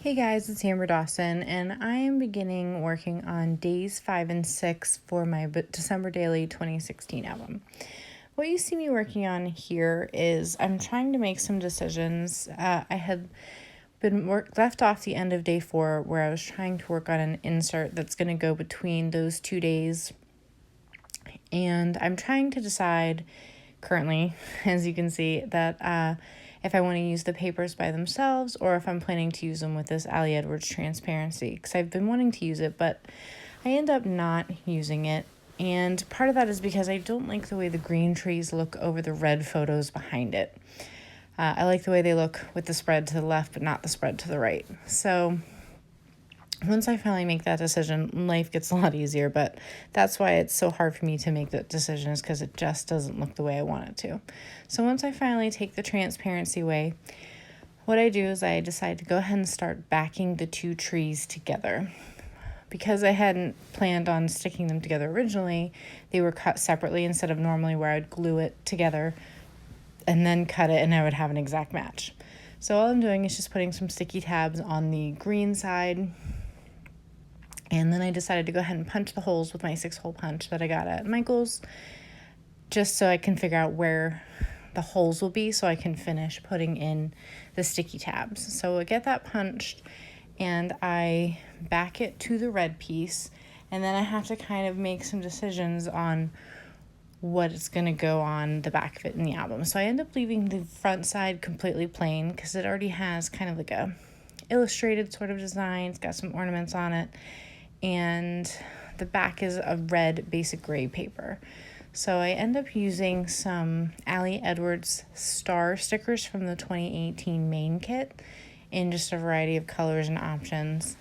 Hey guys, it's Amber Dawson, and I am beginning working on days 5 and 6 for my December Daily 2016 album. What you see me working on here is I'm trying to make some decisions. I had been left off the end of day 4 where I was trying to work on an insert that's going to go between those 2 days, and I'm trying to decide currently, as you can see, that if I want to use the papers by themselves or if I'm planning to use them with this Ali Edwards transparency, because I've been wanting to use it, but I end up not using it. And part of that is because I don't like the way the green trees look over the red photos behind it. I like the way they look with the spread to the left, but not the spread to the right. So once I finally make that decision, life gets a lot easier, but that's why it's so hard for me to make that decision, is because it just doesn't look the way I want it to. So once I finally take the transparency way, what I do is I decide to go ahead and start backing the 2 trees together. Because I hadn't planned on sticking them together originally, they were cut separately instead of normally where I'd glue it together and then cut it and I would have an exact match. So all I'm doing is just putting some sticky tabs on the green side. And then I decided to go ahead and punch the holes with my 6-hole punch that I got at Michael's, just so I can figure out where the holes will be so I can finish putting in the sticky tabs. So I get that punched and I back it to the red piece, and then I have to kind of make some decisions on what it's going to go on the back of it in the album. So I end up leaving the front side completely plain because it already has kind of like a illustrated sort of design. It's got some ornaments on it, and the back is a red basic gray paper. So I end up using some Ali Edwards star stickers from the 2018 main kit in just a variety of colors and options,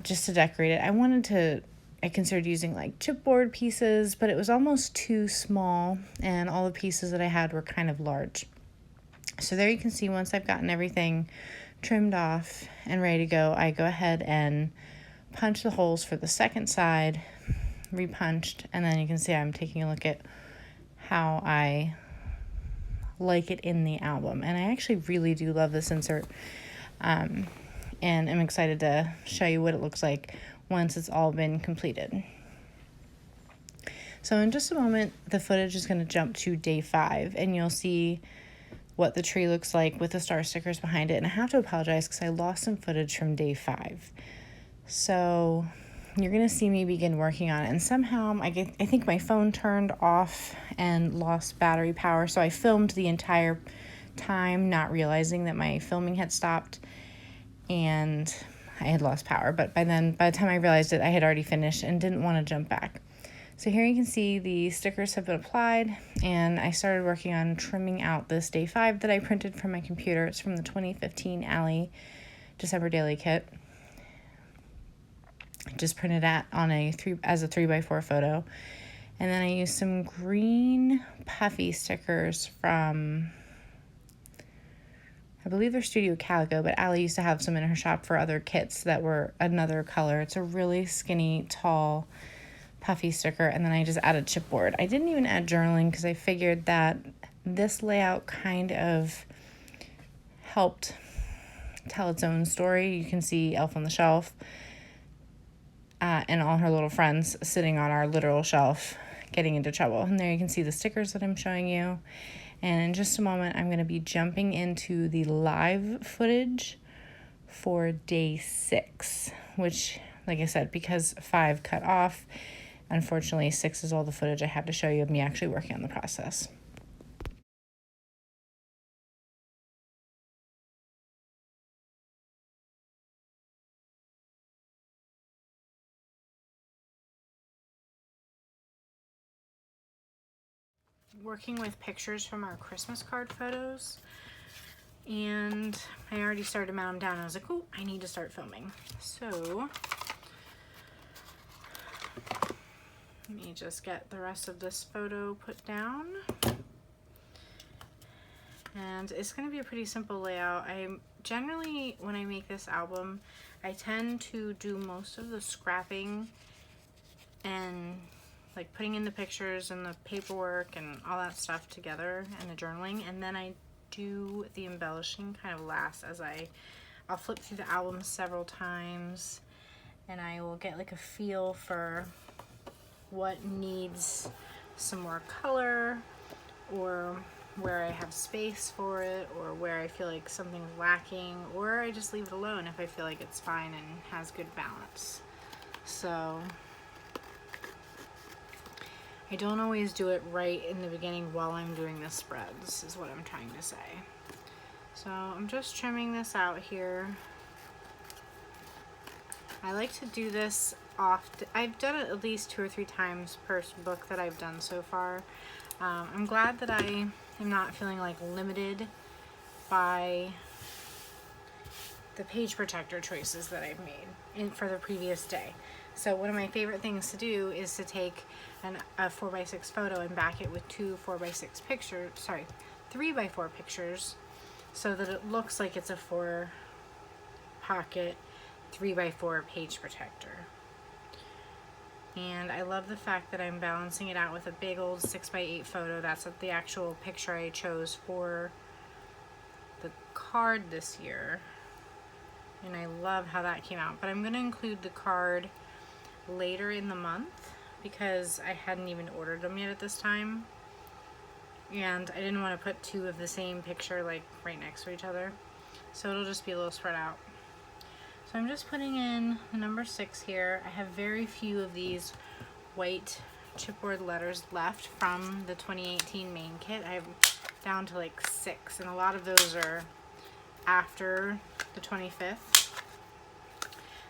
just to decorate it. I considered using like chipboard pieces, but it was almost too small, and all the pieces that I had were kind of large. So there you can see, once I've gotten everything trimmed off and ready to go, I go ahead and punch the holes for the second side, repunched, and then you can see I'm taking a look at how I like it in the album. And I actually really do love this insert, and I'm excited to show you what it looks like once it's all been completed. So in just a moment, the footage is going to jump to day 5, and you'll see what the tree looks like with the star stickers behind it. And I have to apologize because I lost some footage from day 5. So you're going to see me begin working on it. And somehow I think my phone turned off and lost battery power. So I filmed the entire time, not realizing that my filming had stopped and I had lost power. But by the time I realized it, I had already finished and didn't want to jump back. So here you can see the stickers have been applied, and I started working on trimming out this day 5 that I printed from my computer. It's from the 2015 Ali December Daily kit. Just printed on as a 3x4 photo. And then I used some green puffy stickers from, I believe they're Studio Calico, but Ali used to have some in her shop for other kits that were another color. It's a really skinny, tall, puffy sticker. And then I just added chipboard. I didn't even add journaling because I figured that this layout kind of helped tell its own story. You can see Elf on the Shelf and all her little friends sitting on our literal shelf getting into trouble. And there you can see the stickers that I'm showing you. And in just a moment, I'm going to be jumping into the live footage for day 6, which, like I said, because 5 cut off, unfortunately 6 is all the footage I have to show you of me actually working on the process. Working with pictures from our Christmas card photos, and I already started to mount them down. I was like, oh, I need to start filming. So let me just get the rest of this photo put down. And it's going to be a pretty simple layout. I generally, when I make this album, I tend to do most of the scrapping and like putting in the pictures and the paperwork and all that stuff together and the journaling, and then I do the embellishing kind of last as I I'll flip through the album several times and I will get like a feel for what needs some more color, or where I have space for it, or where I feel like something's lacking, or I just leave it alone if I feel like it's fine and has good balance. So I don't always do it right in the beginning while I'm doing the spreads, is what I'm trying to say. So I'm just trimming this out here. I like to do this often. I've done it at least 2 or 3 times per book that I've done so far. I'm glad that I am not feeling like limited by the page protector choices that I've made for the previous day. So one of my favorite things to do is to take a 4x6 photo and back it with 2 4x6 pictures, 3x4 pictures, so that it looks like it's a 4 pocket 3x4 page protector. And I love the fact that I'm balancing it out with a big old 6x8 photo. That's the actual picture I chose for the card this year. And I love how that came out. But I'm going to include the card later in the month because I hadn't even ordered them yet at this time. And I didn't want to put 2 of the same picture like right next to each other. So it'll just be a little spread out. So I'm just putting in the number 6 here. I have very few of these white chipboard letters left from the 2018 main kit. I'm down to like 6, and a lot of those are after the 25th.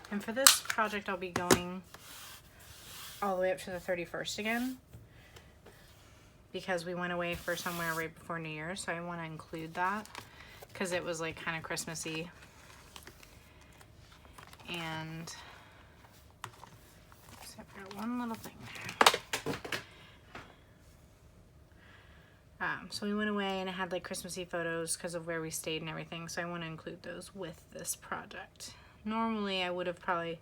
And for this project, I'll be going all the way up to the 31st again, because we went away for somewhere right before New Year's, so I want to include that because it was like kind of Christmassy. And so I've got one little thing there. So we went away and it had like Christmassy photos because of where we stayed and everything, so I want to include those with this project. Normally I would have probably,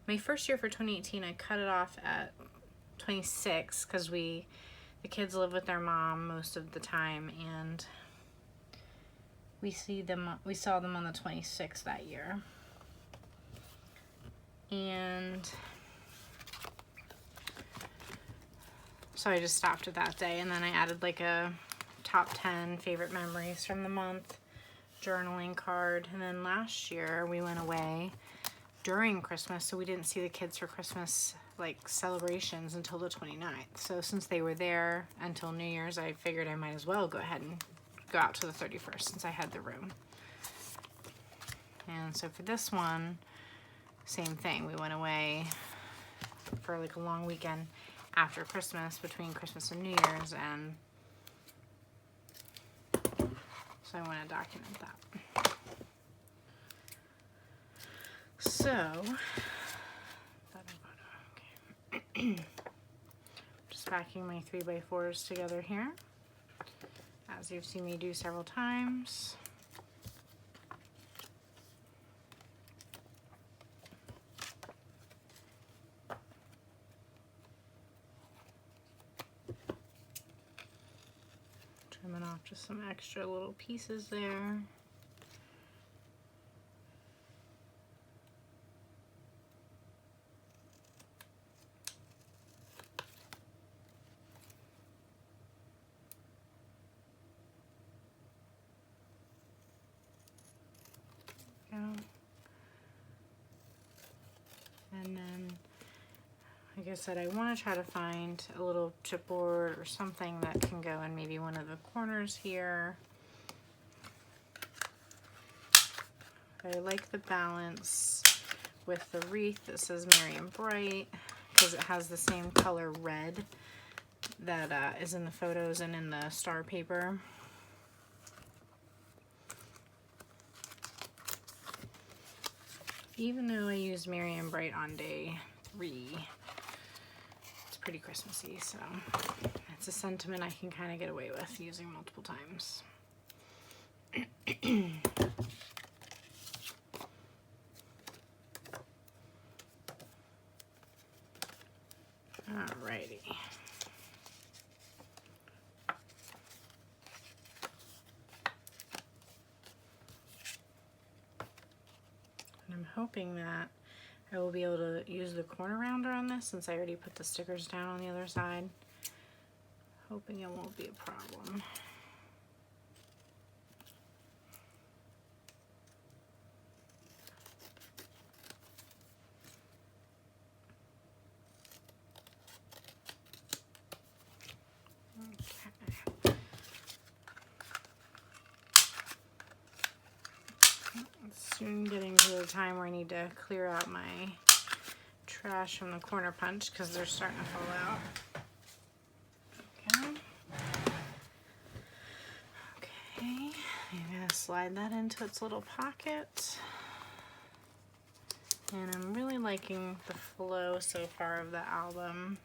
my first year for 2018, I cut it off at 26 because the kids live with their mom most of the time, and we saw them on the 26th that year. And so I just stopped at that day, and then I added like a top 10 favorite memories from the month journaling card. And then last year we went away during Christmas, so we didn't see the kids for Christmas like celebrations until the 29th. So since they were there until New Year's, I figured I might as well go ahead and go out to the 31st since I had the room. And so for this one, same thing. We went away for like a long weekend after Christmas, between Christmas and New Year's, and so I want to document that. So, okay. Just backing my 3x4s together here, as you've seen me do several times. Trimming off just some extra little pieces there. And then, like I said, I want to try to find a little chipboard or something that can go in maybe one of the corners here. I like the balance with the wreath that says Merry and Bright, because it has the same color red that is in the photos and in the star paper. Even though I used Merry and Bright on day 3, it's pretty Christmassy, so it's a sentiment I can kind of get away with using multiple times. Alrighty. And I'm hoping that I will be able to use the corner rounder on this since I already put the stickers down on the other side. Hoping it won't be a problem. Okay. Soon getting to the time where I need to clear out my trash from the corner punch because they're starting to fall out. Okay. Okay, I'm gonna slide that into its little pocket. And I'm really liking the flow so far of the album.